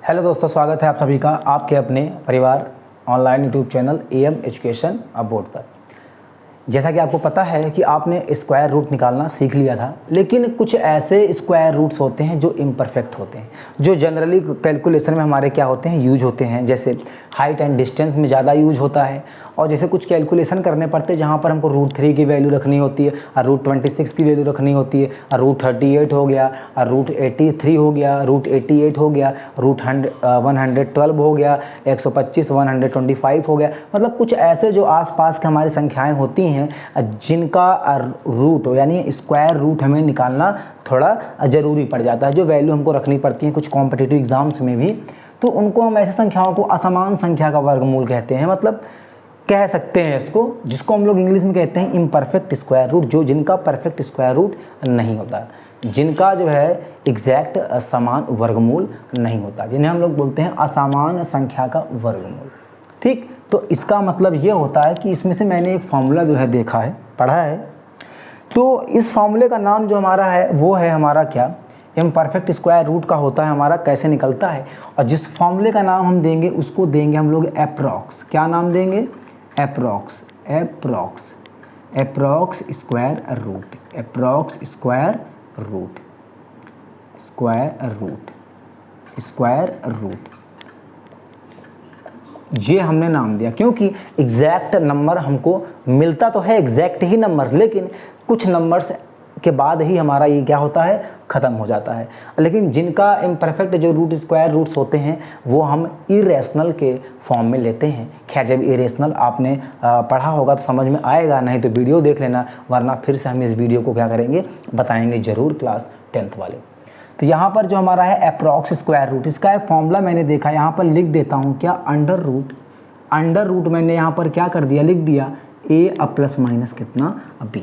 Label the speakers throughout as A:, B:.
A: Hello दोस्तों, स्वागत है आप सभी का आपके अपने परिवार online YouTube channel M education abroad पर। जैसा कि आपको पता है कि आपने स्क्वायर रूट निकालना सीख लिया था, लेकिन कुछ ऐसे स्क्वायर रूट्स होते हैं जो इम्परफेक्ट होते हैं, जो जनरली कैलकुलेशन में हमारे क्या होते हैं, यूज होते हैं। जैसे हाइट एंड डिस्टेंस में ज़्यादा यूज होता है, और जैसे कुछ कैलकुलेशन करने पड़ते हैं जहाँ पर हमको रूट 3 की वैल्यू रखनी होती है, और रूट 26 की वैल्यू रखनी होती है, और रूट 38 हो गया, और रूट 83 हो गया, रूट 88 हो गया, रूट 112 हो गया, 125 125 हो गया। मतलब कुछ ऐसे जो आसपास के हमारी संख्याएं होती हैं जिनका रूट यानी स्क्वायर रूट हमें निकालना थोड़ा ज़रूरी पड़ जाता है, जो वैल्यू हमको रखनी पड़ती है कुछ कॉम्पिटिटिव एग्जाम्स में भी। तो उनको हम ऐसी संख्याओं को असमान संख्या का वर्गमूल कहते हैं, मतलब कह सकते हैं इसको, जिसको हम लोग इंग्लिश में कहते हैं इम्परफेक्ट स्क्वायर रूट, जो जिनका परफेक्ट स्क्वायर रूट नहीं होता, जिनका जो है एग्जैक्ट समान वर्गमूल नहीं होता, जिन्हें हम लोग बोलते हैं असमान संख्या का वर्गमूल। ठीक, तो इसका मतलब ये होता है कि इसमें से मैंने एक फॉर्मूला जो है देखा है, पढ़ा है। तो इस फॉर्मूले का नाम जो हमारा है वो है हमारा क्या, इम्परफेक्ट स्क्वायर रूट का होता है हमारा, कैसे निकलता है। और जिस फॉर्मूले का नाम हम देंगे उसको देंगे हम लोग एप्रॉक्स। क्या नाम देंगे? Approx. Approx square root, approx square root, square root ये हमने नाम दिया क्योंकि एग्जैक्ट नंबर हमको मिलता तो है, एग्जैक्ट ही नंबर, लेकिन कुछ नंबर्स के बाद ही हमारा ये क्या होता है, ख़त्म हो जाता है। लेकिन जिनका इम्परफेक्ट जो रूट स्क्वायर रूट्स होते हैं वो हम इरेशनल के फॉर्म में लेते हैं। खैर, जब इरेशनल आपने पढ़ा होगा तो समझ में आएगा, नहीं तो वीडियो देख लेना, वरना फिर से हम इस वीडियो को क्या करेंगे, बताएंगे ज़रूर क्लास 10th वाले। तो यहाँ पर जो हमारा है एप्रॉक्स स्क्वायर रूट, इसका एक फॉर्मूला मैंने देखा, यहाँ पर लिख देता हूँ क्या, अंडर रूट मैंने यहाँ पर क्या कर दिया, लिख दिया a प्लस माइनस कितना b।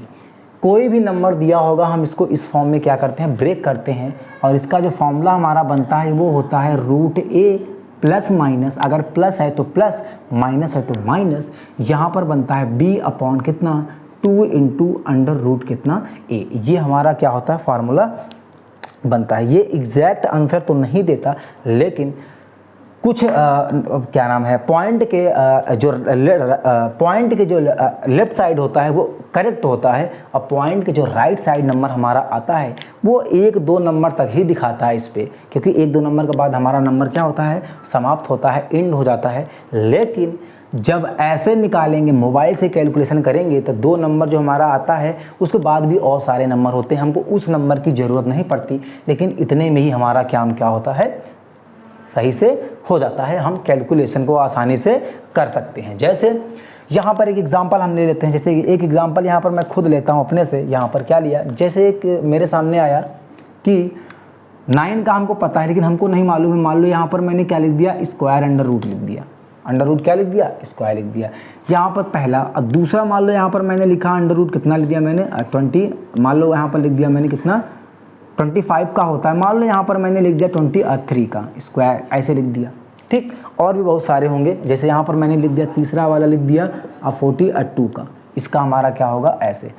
A: कोई भी नंबर दिया होगा हम इसको इस फॉर्म में क्या करते हैं, ब्रेक करते हैं, और इसका जो फॉर्मूला हमारा बनता है वो होता है रूट a प्लस माइनस, अगर प्लस है तो प्लस, माइनस है तो माइनस, यहाँ पर बनता है b अपॉन कितना, 2 इंटू अंडर रूट कितना a। ये हमारा क्या होता है, फार्मूला बनता है। ये एग्जैक्ट आंसर तो नहीं देता, लेकिन कुछ क्या नाम है, पॉइंट के जो लेफ्ट साइड होता है वो करेक्ट होता है, और पॉइंट के जो राइट साइड नंबर हमारा आता है वो 1-2 नंबर तक ही दिखाता है इस पे, क्योंकि 1-2 नंबर के बाद हमारा नंबर क्या होता है, समाप्त होता है, एंड हो जाता है। लेकिन जब ऐसे निकालेंगे, मोबाइल से कैलकुलेशन करेंगे, तो 2 नंबर जो हमारा आता है उसके बाद भी और सारे नंबर होते हैं, हमको उस नंबर की ज़रूरत नहीं पड़ती, लेकिन इतने में ही हमारा काम क्या होता है, सही से हो जाता है, हम कैलकुलेशन को आसानी से कर सकते हैं। जैसे यहाँ पर एक एग्जांपल हम ले लेते हैं, जैसे एक एग्जांपल यहाँ पर मैं खुद लेता हूँ अपने से। यहाँ पर क्या लिया, जैसे एक मेरे सामने आया कि 9 का हमको पता है लेकिन हमको नहीं मालूम है, मान लो यहाँ पर मैंने क्या लिख दिया, स्क्वायर अंडर रूट लिख दिया, अंडर रूट क्या लिख दिया, स्क्वायर लिख दिया यहाँ पर पहला। और दूसरा मान लो यहाँ पर मैंने लिखा अंडर रूट कितना लिख दिया मैंने, 20, मान लो यहाँ पर लिख दिया मैंने कितना, 25 का होता है, मान लो यहाँ पर मैंने लिख दिया 23 का स्क्वायर, ऐसे लिख दिया। ठीक, और भी बहुत सारे होंगे, जैसे यहाँ पर मैंने लिख दिया तीसरा वाला लिख दिया 42 का, इसका हमारा क्या होगा, ऐसे।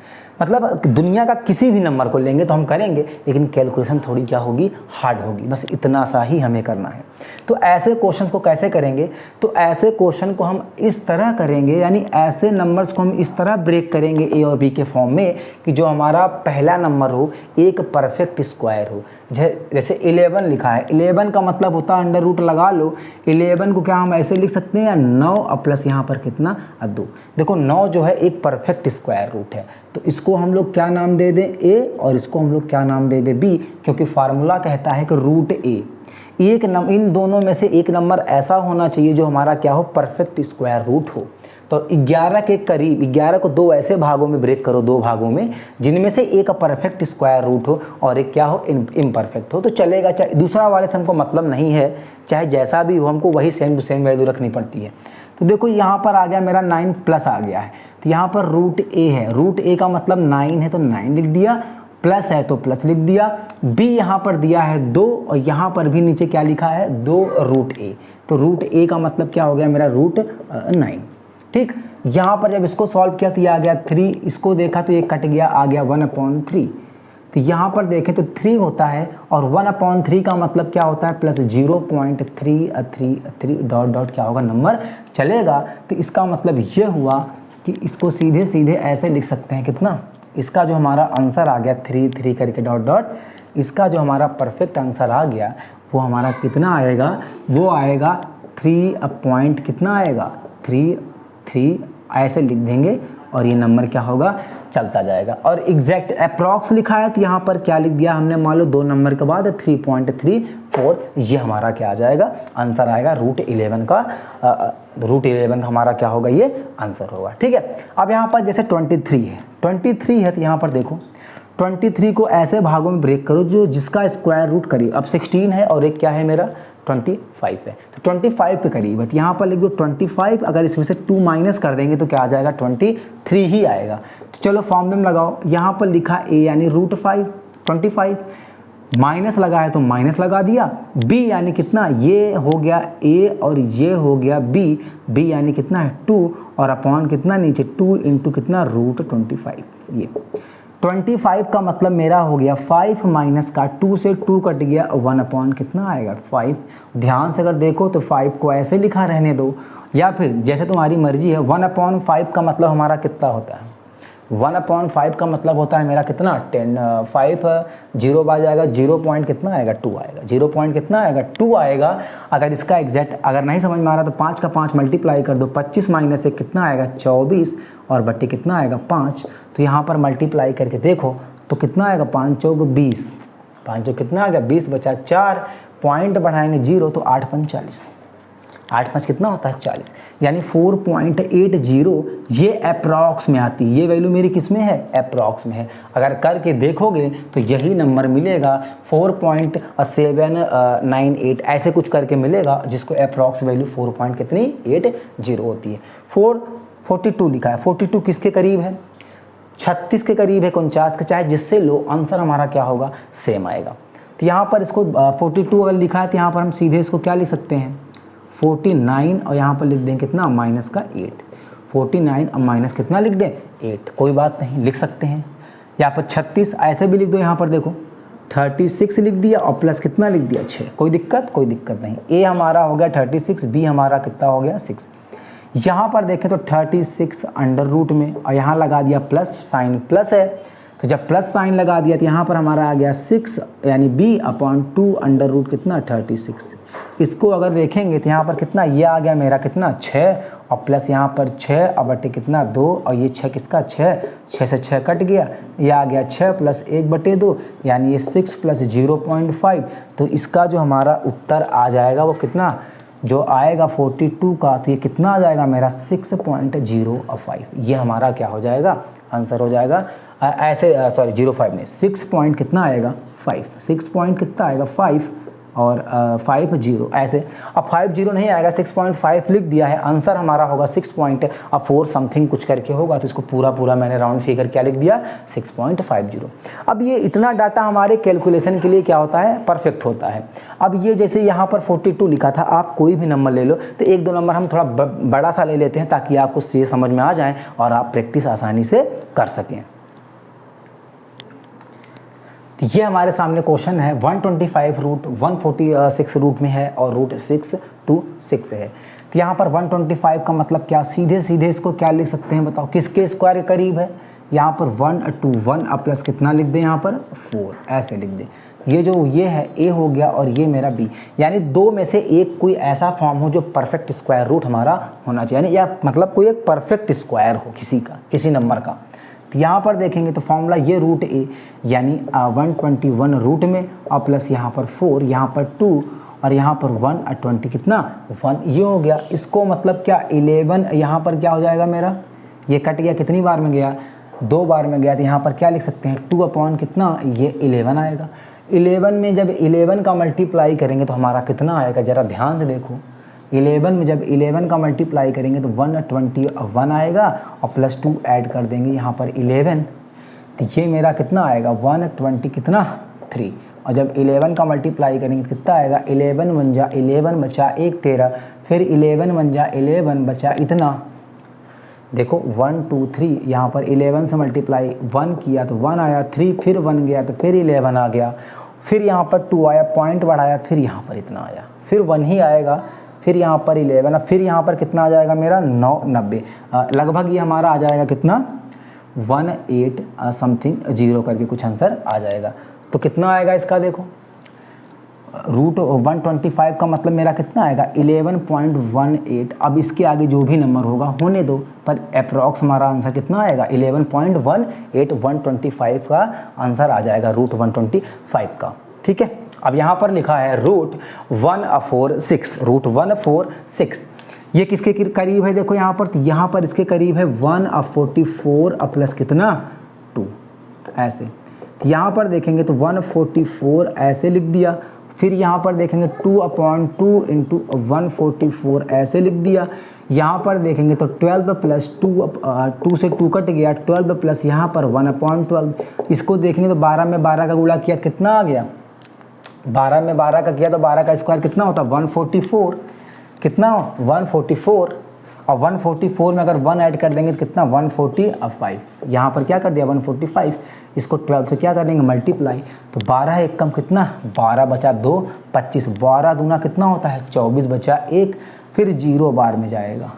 A: मतलब दुनिया का किसी भी नंबर को लेंगे तो हम करेंगे, लेकिन कैलकुलेशन थोड़ी क्या होगी, हार्ड होगी, बस इतना सा ही हमें करना है। तो ऐसे क्वेश्चन को कैसे करेंगे, तो ऐसे क्वेश्चन को हम इस तरह करेंगे, यानी ऐसे नंबर्स को हम इस तरह ब्रेक करेंगे ए और बी के फॉर्म में, कि जो हमारा पहला नंबर हो एक परफेक्ट स्क्वायर हो। जैसे 11 लिखा है, 11 का मतलब होता है अंडर रूट लगा लो, 11 को क्या हम ऐसे लिख सकते हैं, या 9 प्लस यहाँ पर कितना, 2। देखो 9 जो है एक परफेक्ट स्क्वायर रूट है, तो इसको हम लोग क्या नाम दे दें, ए, और इसको हम लोग क्या नाम दे दें, बी, क्योंकि फार्मूला कहता है कि रूट ए, इन दोनों में से एक नंबर ऐसा होना चाहिए जो हमारा क्या हो, परफेक्ट स्क्वायर रूट हो। तो 11 के करीब, 11 को 2 ऐसे भागों में ब्रेक करो, 2 भागों में, जिनमें से एक परफेक्ट स्क्वायर रूट हो और एक क्या हो, इम्परफेक्ट हो, तो चलेगा। चाहे दूसरा वाले से हमको मतलब नहीं है, चाहे जैसा भी हो, हमको वही सेम टू सेम वैल्यू रखनी पड़ती है। तो देखो यहाँ पर आ गया मेरा 9 प्लस आ गया है, तो यहाँ पर रूट ए है, रूट ए का मतलब 9 है तो 9 लिख दिया, प्लस है तो प्लस लिख दिया, बी यहाँ पर दिया है 2, और यहाँ पर भी नीचे क्या लिखा है, 2 रूट ए, तो रूट ए का मतलब क्या हो गया मेरा, रूट 9। ठीक, यहाँ पर जब इसको सॉल्व किया तो ये आ गया 3, इसको देखा तो ये कट गया, आ गया 1/3। तो यहाँ पर देखें तो 3 होता है और 1/3 का मतलब क्या होता है प्लस 0.333 डॉट डॉट क्या होगा नंबर चलेगा। तो इसका मतलब ये हुआ कि इसको सीधे सीधे ऐसे लिख सकते हैं कितना, इसका जो हमारा आंसर आ गया 3 करके डॉट डॉट, इसका जो हमारा परफेक्ट आंसर आ गया वो हमारा कितना आएगा, वो आएगा 3 कितना आएगा 3 ऐसे लिख देंगे और ये नंबर क्या होगा चलता जाएगा। और एग्जैक्ट अप्रॉक्स लिखा है तो यहाँ पर क्या लिख दिया हमने, मान लो 2 नंबर के बाद 3.34, ये हमारा क्या आ जाएगा आंसर आएगा √11 का, √11 का हमारा क्या होगा ये आंसर होगा। ठीक है, अब यहाँ पर जैसे 23 है तो यहाँ पर देखो 23 को ऐसे भागों में ब्रेक करो जो जिसका स्क्वायर रूट करीब, अब 16 है और एक क्या है मेरा 25 है, तो 25 के करीब है। तो यहाँ पर लिख दो 25, अगर इसमें से 2 माइनस कर देंगे तो क्या आ जाएगा 23 ही आएगा। तो चलो फॉर्मूले में लगाओ, यहाँ पर लिखा a यानी √5 25, माइनस लगा है तो माइनस लगा दिया, b यानी कितना, ये हो गया a और ये हो गया b यानी कितना है 2 और अपॉन कितना नीचे 2 इंटू कितना √25। ये 25 का मतलब मेरा हो गया 5 माइनस का 2 से 2 कट गया 1 कितना आएगा 5। ध्यान से अगर देखो तो 5 को ऐसे लिखा रहने दो या फिर जैसे तुम्हारी मर्जी है। 1/5 का मतलब हमारा कितना होता है, 1/5 का मतलब होता है मेरा कितना 10, 5 0 आ जाएगा, 0 कितना आएगा 2 आएगा, 0 कितना आएगा 2 आएगा। अगर इसका एग्जैक्ट अगर नहीं समझ में आ रहा तो 5 का 5 मल्टीप्लाई कर दो, 25 माइनस 1 कितना आएगा 24 और बट्टे कितना आएगा 5। तो यहाँ पर मल्टीप्लाई करके देखो तो कितना आएगा 5 चौक 20, 5 चौक कितना आ गया 20 बचा 4, पॉइंट बढ़ाएंगे 0 तो 8 5 40, 8 5 कितना होता है 40, यानी 4.80 ये अप्रॉक्स में आती है। ये वैल्यू मेरी किस में है अप्रॉक्स में है। अगर करके देखोगे तो यही नंबर मिलेगा 4.798 ऐसे कुछ करके मिलेगा, जिसको अप्रॉक्स वैल्यू 4.80 होती है। 42 लिखा है, 42 किसके करीब है 36 के करीब है 49 के, चाहे जिससे लो आंसर हमारा क्या होगा सेम आएगा। तो यहाँ पर इसको 42 अगर लिखा है तो यहाँ पर हम सीधे इसको क्या लिख सकते हैं 49 और यहाँ पर लिख दें कितना माइनस का 8, 49 और माइनस कितना लिख दें 8, कोई बात नहीं लिख सकते हैं। यहाँ पर 36 ऐसे भी लिख दो, यहाँ पर देखो 36 लिख दिया और प्लस कितना लिख दिया 6, कोई दिक्कत नहीं। ए हमारा हो गया 36, बी हमारा कितना हो गया 6। यहाँ पर देखें तो 36 अंडर रूट में और यहाँ लगा दिया प्लस साइन, प्लस है तो जब प्लस साइन लगा दिया तो यहाँ पर हमारा आ गया 6 यानी b/2 अंडर रूट कितना 36। इसको अगर देखेंगे तो यहाँ पर कितना ये आ गया मेरा कितना 6 और प्लस यहाँ पर 6 और बटे कितना 2 और ये 6 किसका 6 से 6 कट गया, ये आ गया 6 प्लस 1/2 यानी ये 6 प्लस 0.5। तो इसका जो हमारा उत्तर आ जाएगा वो कितना जो आएगा 42 का, तो ये कितना आ जाएगा मेरा 6.05। ये हमारा क्या हो जाएगा आंसर हो जाएगा ऐसे, सॉरी 05 नहीं 6 कितना आएगा 5, 6 कितना आएगा 5 और 50 ऐसे। अब 50 नहीं आएगा 6.5 लिख दिया है, आंसर हमारा होगा 6.4 समथिंग कुछ करके होगा, तो इसको पूरा मैंने राउंड फिगर क्या लिख दिया 6.50। अब ये इतना डाटा हमारे कैलकुलेशन के लिए क्या होता है परफेक्ट होता है। अब ये जैसे यहाँ पर 42 लिखा था, आप कोई भी नंबर ले लो तो 1-2 नंबर हम थोड़ा बड़ा सा ले लेते हैं ताकि आपको चीज़ें समझ में आ जाएँ और आप प्रैक्टिस आसानी से कर सकें। ये हमारे सामने क्वेश्चन है 125 रूट 146 रूट में है और रूट 6 to 6 है। तो यहाँ पर 125 का मतलब क्या, सीधे इसको क्या लिख सकते हैं बताओ, किसके स्क्वायर के करीब है। यहाँ पर 1 to 1 और प्लस कितना लिख दें यहाँ पर 4 ऐसे लिख दें। ये जो ये है ए हो गया और ये मेरा बी, यानी दो में से एक कोई ऐसा फॉर्म हो जो परफेक्ट स्क्वायर रूट हमारा होना चाहिए, यानी या मतलब कोई एक परफेक्ट स्क्वायर हो किसी नंबर का। तो यहाँ पर देखेंगे तो फॉर्मूला ये रूट ए यानी 121 रूट में और प्लस यहाँ पर 4 यहाँ पर 2 और यहाँ पर 1 और 20 कितना 1, ये हो गया। इसको मतलब क्या 11 यहाँ पर क्या हो जाएगा मेरा, ये कट गया कितनी बार में गया 2 बार में गया, तो यहाँ पर क्या लिख सकते हैं 2 अपॉन कितना ये 11 आएगा। 11 में जब 11 का मल्टीप्लाई करेंगे तो हमारा कितना आएगा, ज़रा ध्यान से देखो 11 में जब 11 का मल्टीप्लाई करेंगे तो 121 आएगा और प्लस 2 ऐड कर देंगे यहाँ पर 11, तो ये मेरा कितना आएगा 120 कितना 3 और जब 11 का मल्टीप्लाई करेंगे तो कितना आएगा 11 1 जा 11 बचा 1 13, फिर 11 1 जा 11 बचा इतना देखो 1 2 3 यहाँ पर 11 से मल्टीप्लाई 1 किया तो 1 आया, 3 फिर 1 गया तो फिर 11 आ गया, फिर यहाँ पर 2 आया, पॉइंट बढ़ाया, फिर यहाँ पर इतना आया, फिर 1 ही आएगा, फिर यहाँ पर 11, फिर यहाँ पर कितना आ जाएगा मेरा 90, लगभग ये हमारा आ जाएगा कितना 18 समथिंग 0 करके कुछ आंसर आ जाएगा। तो कितना आएगा इसका, देखो रूट 125 का मतलब मेरा कितना आएगा 11.18। अब इसके आगे जो भी नंबर होगा होने दो, पर अप्रॉक्स हमारा आंसर कितना आएगा 11.18, 125 का आंसर आ जाएगा रूट 125 का। ठीक है, अब यहाँ पर लिखा है रूट 1/6, रूट 1/6 ये किसके करीब है, देखो यहाँ पर इसके करीब है 1/44 प्लस कितना 2, ऐसे। यहाँ पर देखेंगे तो 144 ऐसे लिख दिया, फिर यहाँ पर देखेंगे 2/2 इंटू 144 ऐसे लिख दिया। यहाँ पर देखेंगे तो 12 प्लस 2 से 2 कट गया, 12 प्लस यहाँ पर 1/12। इसको देखेंगे तो 12 में 12 का गुणा किया कितना आ गया, 12 में 12 का किया तो 12 का स्क्वायर कितना होता है 144, कितना 144, और 144 में अगर 1 ऐड कर देंगे तो कितना 145। यहाँ पर क्या कर दिया 145, इसको 12 से क्या करेंगे मल्टीप्लाई, तो 12 एक कम कितना 12 बचा 2 25, 12 दूना कितना होता है 24 बचा 1, फिर 0 बार में जाएगा,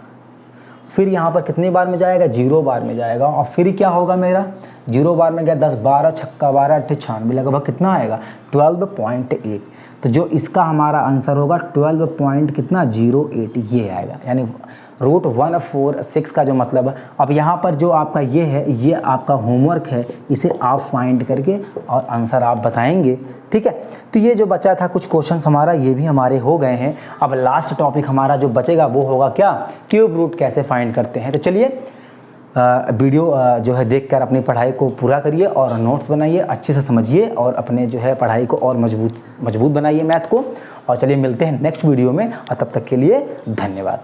A: फिर यहाँ पर कितनी बार में जाएगा 0 बार में जाएगा, और फिर क्या होगा मेरा 0 बार में गया 10 12 छक्का 12 8 96, लगभग कितना आएगा 12.8। तो जो इसका हमारा आंसर होगा 12.08 ये आएगा, यानी रूट 1/6 का जो मतलब है। अब यहाँ पर जो आपका ये है, ये आपका होमवर्क है, इसे आप फाइंड करके और आंसर आप बताएंगे। ठीक है, तो ये जो बचा था कुछ क्वेश्चंस हमारा ये भी हमारे हो गए हैं। अब लास्ट टॉपिक हमारा जो बचेगा वो होगा क्या, क्यूब रूट कैसे फाइंड करते हैं। तो चलिए वीडियो जो है देखकर अपनी पढ़ाई को पूरा करिए और नोट्स बनाइए, अच्छे से समझिए और अपने जो है पढ़ाई को और मजबूत बनाइए मैथ को। और चलिए मिलते हैं नेक्स्ट वीडियो में, और तब तक के लिए धन्यवाद।